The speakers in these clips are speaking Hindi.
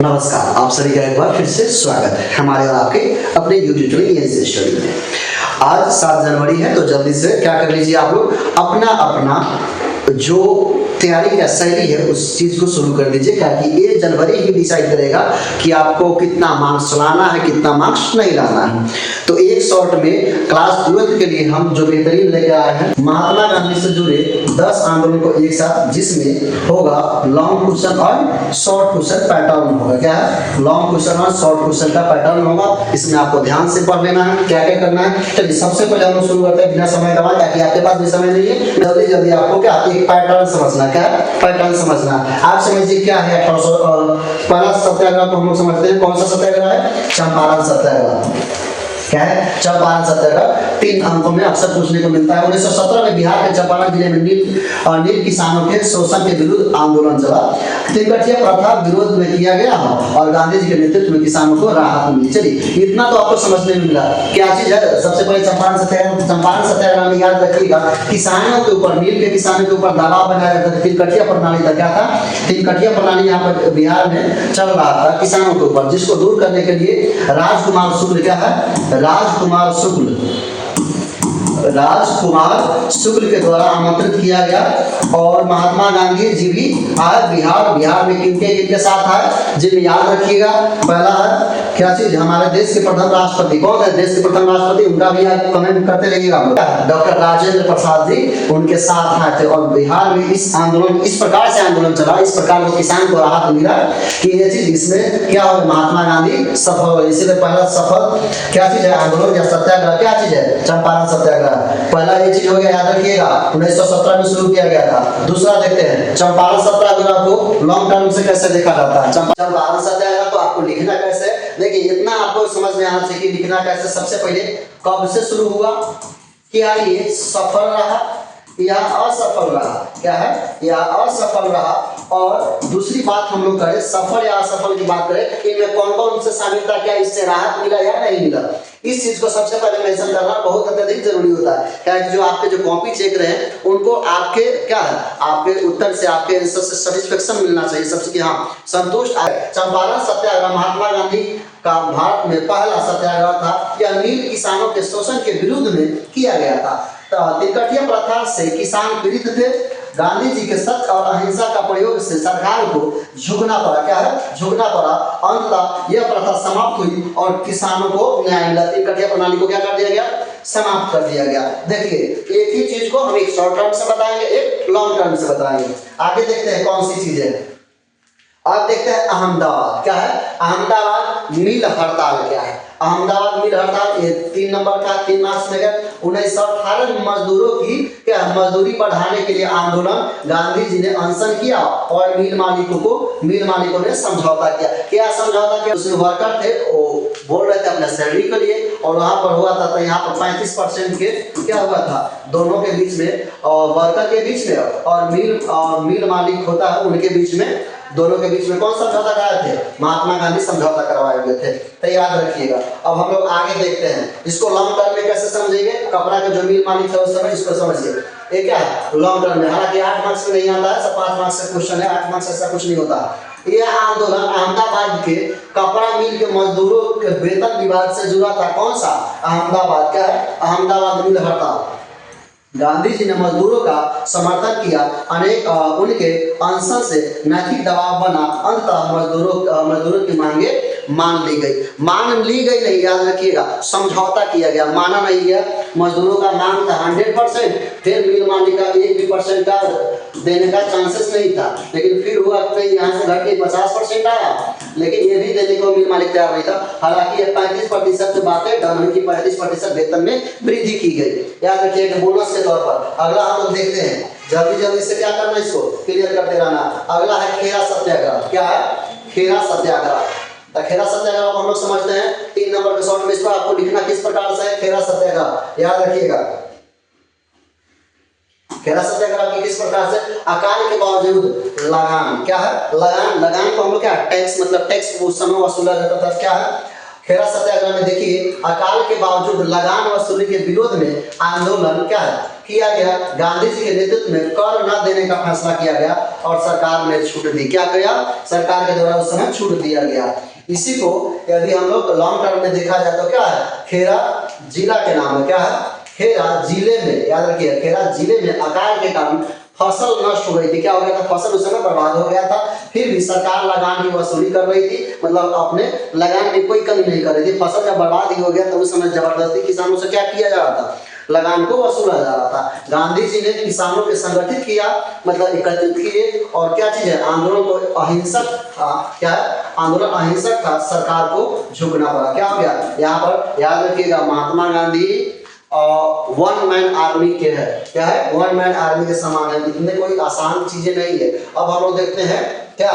नमस्कार, आप सभी का एक बार फिर से स्वागत है हमारे और आपके अपने यूट्यूब चैनल स्टडी में। आज 7 जनवरी है तो जल्दी से क्या कर लीजिए आप लोग अपना अपना जो तैयारी का शैली है उस चीज को शुरू कर दीजिए, क्योंकि ये जनवरी ही डिसाइड करेगा कि आपको कितना मार्क्स लाना है, कितना मार्क्स नहीं लाना है। तो एक शॉर्ट में क्लास 12 के लिए हम जो बेहतरीन लेकर आए हैं महात्मा गांधी से जुड़े 10 आंदोलन को एक साथ, जिसमें होगा लॉन्ग क्वेश्चन और शॉर्ट क्वेश्चन पैटर्न होगा। क्या है? लॉन्ग क्वेश्चन और शॉर्ट क्वेश्चन का पैटर्न होगा। इसमें आपको ध्यान से पढ़ लेना है, क्या क्या करना है। चलिए सबसे पहले हम शुरू करते हैं बिना समय गवाए, ताकि आपके पास भी समय नहीं है। जल्दी जल्दी आपको क्या एक पैटर्न समझना, क्या पैटर्न समझना। आप समझिए क्या है 1800 पहला सत्याग्रह को हम लोग समझते हैं। कौन सा सत्याग्रह है? चंपारण सत्याग्रह। क्या है? चंपारण सत्याग्रह 3 अंकों में अक्सर पूछने को मिलता है। 1917 में बिहार के चंपारण जिले में नील किसानों के शोषण के विरुद्ध आंदोलन चला। तिनकठिया प्रथा विरोध में किया गया और गांधी जी के नेतृत्व में किसानों को राहत मिली। चलिए इतना तो आपको समझने में मिला। क्या चीज है? सबसे पहले चंपारण सत्याग्रह में याद रखिएगा किसानों के ऊपर, नील के किसानों के ऊपर दबाव बनाया जाता था। तिनकठिया प्रणाली था। क्या था? तिनकठिया प्रणाली यहाँ पर बिहार में चल रहा था किसानों के ऊपर, जिसको दूर करने के लिए राजकुमार शुक्ल, क्या है? राजकुमार शुक्ल के द्वारा आमंत्रित किया गया। और महात्मा गांधी जी भी आए बिहार में किनके साथ आए, जिन्हें याद रखिएगा। पहला है क्या चीज? हमारे देश के प्रथम राष्ट्रपति। कौन है देश के प्रथम राष्ट्रपति? उनका भी आप कमेंट करते रहिएगा। डॉक्टर राजेंद्र प्रसाद जी उनके साथ आए थे। और बिहार में इस प्रकार से आंदोलन चला, इस प्रकार को किसान को राहत मिला कि ये चीज इसमें क्या हो, महात्मा गांधी सफल हो। इसीलिए पहला सफल क्या चीज है? आंदोलन या सत्याग्रह। क्या चीज है? चंपारण सत्याग्रह। पहला ये चीज हो गया, याद रखिएगा 1917 में शुरू किया गया था। दूसरा देखते हैं चंपारण सत्याग्रह को लॉन्ग टर्म से कैसे देखा जाता है। चंपारण सत्याग्रह को आपको लिखना कैसे, देखिए इतना आपको समझ में आना चाहिए लिखना कैसे। सबसे पहले कब से शुरू हुआ, क्या ये सफल रहा या असफल रहा? क्या है? या असफल रहा। और दूसरी बात हम लोग करें सफल या असफल की बात करें, इनमें कौन कौन से शामिल था, क्या इससे राहत मिला या नहीं मिला। इस चीज को सबसे पहले मेंशन करना बहुत अत्यधिक जरूरी होता है, क्योंकि जो आपके जो कॉपी चेक रहे हैं उनको आपके क्या है, आपके उत्तर से, आपके आंसर से सेटिस्फेक्शन मिलना चाहिए सबसे, कि हाँ संतुष्ट आए। चंपारण सत्याग्रह महात्मा गांधी का भारत में पहला सत्याग्रह था। यह नील किसानों के शोषण के विरुद्ध में किया गया था। तिनकठिया प्रथा से किसान पीड़ित थे। गांधी जी के सत्य और अहिंसा का प्रयोग से सरकार को झुकना पड़ा। क्या है? झुकना पड़ा। अंततः यह प्रथा समाप्त हुई और किसानों को न्याय मिला। तिनकठिया प्रणाली को क्या कर दिया गया? समाप्त कर दिया गया। देखिए एक ही चीज को हम एक शॉर्ट टर्म से बताएंगे, एक लॉन्ग टर्म से बताएंगे। आगे देखते हैं कौन सी चीज है। अब देखते हैं अहमदाबाद। क्या है? अहमदाबाद मिल हड़ताल। क्या है? अहमदाबाद मिल हड़ताल ये 3 नंबर का 3 मार्च में गया। 1918 में मजदूरों की क्या मजदूरी बढ़ाने के लिए आंदोलन, गांधी जी ने अनशन किया और मिल मालिकों ने समझौता किया। क्या समझौता किया? उसमें वर्कर थे, वो बोल रहे थे अपने सैलरी के लिए, और वहां पर हुआ था, तो यहाँ पर 35% के क्या हुआ था दोनों के बीच में, वर्कर के बीच में और मिल मालिक होता है उनके बीच में, दोनों के बीच में कौन समझौता कराए थे? महात्मा गांधी समझौता करवाए हुए थे। तो याद रखिएगा। अब हम लोग आगे देखते हैं इसको लॉन्ग टर्म में कैसे समझेंगे। कपड़ा का जो मिल मालिक था उस समय, इसको समझिए। ये क्या है? लॉन्ग टर्म में। हालांकि 8 मार्क्स में नहीं आता है, सब 5 मार्क्स से क्वेश्चन है। 8 मार्क्स ऐसा कुछ नहीं होता। यह आंदोलन अहमदाबाद के कपड़ा मिल के मजदूरों के वेतन विवाद से जुड़ा था। कौन सा? अहमदाबाद। क्या है? अहमदाबाद मिल हड़ताल। गांधी जी ने मजदूरों का समर्थन किया, अनेक उनके अनशन से नैतिक दबाव बना। अंततः मजदूरों की मांगे मान ली गई नहीं, याद रखिएगा, समझौता किया गया, माना नहीं गया। मजदूरों का मांग था 100%, फिर मिल मालिक का 1% का देने का चांसेस नहीं था, लेकिन फिर हुआ यहाँ से घट के 50% आया, लेकिन ये भी देने को मिल मालिक तैयार नहीं था। हालांकि 35% से बातें डन हुई कि 35% वेतन में वृद्धि की गई। याद रखिएगा बोनस के तौर पर। अगला हम लोग देखते हैं, जल्दी से क्या करना, इसको क्लियर करते रहना। अगला है खेरा सत्याग्रह। क्या है? खेरा सत्याग्रह। तो खेरा सत्याग्रह को हम लोग समझते हैं 3 नंबर के शॉर्ट में। इसको आपको लिखना किस प्रकार से है? खेरा सत्याग्रह। याद रखिएगा खेरा सत्याग्रह की किस प्रकार से? अकाल के बावजूद लगान। क्या है? लगान को हम लोग क्या, टैक्स, मतलब टैक्स उस समय वसूला जाता था। क्या है? खेरा सत्याग्रह में देखिए अकाल के बावजूद लगान वसूली के विरोध में आंदोलन क्या है? किया गया, गांधी जी के नेतृत्व में कर न देने का फैसला किया गया और सरकार ने छूट दी। क्या किया? सरकार के द्वारा उस समय छूट दिया गया। इसी को यदि हम लोग लॉन्ग टर्म में देखा जाए तो क्या है, खेरा जिला के नाम है। क्या है? खेरा जिले में, याद रखिए, खेरा जिले में अकाल के कारण फसल नष्ट हो गई थी। क्या हो गया था? फसल उस समय बर्बाद हो गया था। फिर भी सरकार लगान की वसूली कर रही थी, मतलब अपने लगान में कोई कमी नहीं कर रही थी। फसल जब बर्बाद ही हो गया तो उस समय जबरदस्ती किसानों से क्या किया जा रहा था? लगान को वसूला जा रहा था। गांधी जी ने किसानों को संगठित किया, मतलब एकत्रित किए, और क्या चीज है, आंदोलन को अहिंसक था। क्या है? आंदोलन अहिंसक था, सरकार को झुकना पड़ा। क्या हो गया? यहाँ पर याद रखिएगा, Mahatma Gandhi one man army के है। क्या है? वन मैन आर्मी के समान है। इतने कोई आसान चीजें नहीं है। अब हम लोग देखते हैं क्या,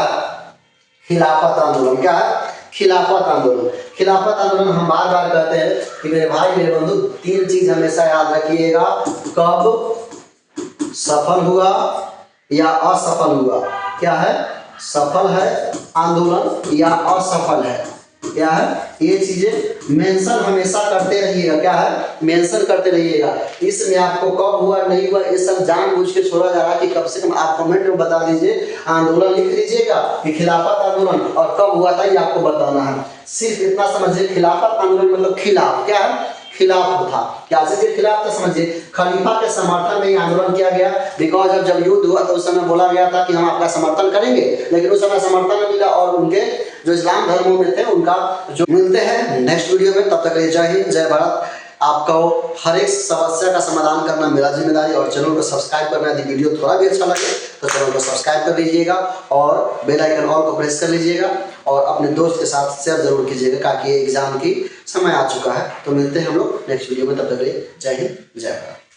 खिलाफत आंदोलन। क्या है? खिलाफत आंदोलन। खिलाफत आंदोलन हम बार बार कहते हैं कि मेरे भाई मेरे बंधु, तीन चीज हमेशा याद रखिएगा, कब सफल हुआ या असफल हुआ। क्या है? सफल है आंदोलन या असफल है। क्या है? ये चीजें मेंशन हमेशा करते रहिएगा। क्या है? मेंशन करते रहिएगा। इसमें आपको कब हुआ नहीं हुआ ये सब जानबूझ के छोड़ा जा रहा है कि कम से कम आप कमेंट में बता दीजिए, आंदोलन लिख लीजिएगा कि खिलाफत आंदोलन, और कब हुआ था ये आपको बताना है। सिर्फ इतना समझिए, खिलाफत आंदोलन मतलब खिलाफ। क्या है? खिलाफ था। क्या से खिलाफ था? समझिए, खलीफा के समर्थन में ही आंदोलन किया गया। बिकॉज जब युद्ध हुआ तो उस समय बोला गया था कि हम आपका समर्थन करेंगे, लेकिन उस समय समर्थन नहीं मिला और उनके जो इस्लाम धर्मों में थे उनका जो। मिलते हैं नेक्स्ट वीडियो में, तब तक के लिए जय हिंद जय भारत। आपका हर एक समस्या का समाधान करना मेरा जिम्मेदारी, और चैनल को सब्सक्राइब करना। यदि वीडियो थोड़ा भी अच्छा लगे तो चैनल को सब्सक्राइब कर लीजिएगा और बेल आइकन ऑल को प्रेस कर लीजिएगा, और अपने दोस्त के साथ शेयर जरूर कीजिएगा, ताकि एग्जाम की समय आ चुका है। तो मिलते हैं हम लोग नेक्स्ट वीडियो में, तब तक के लिए जय हिंद जय भारत।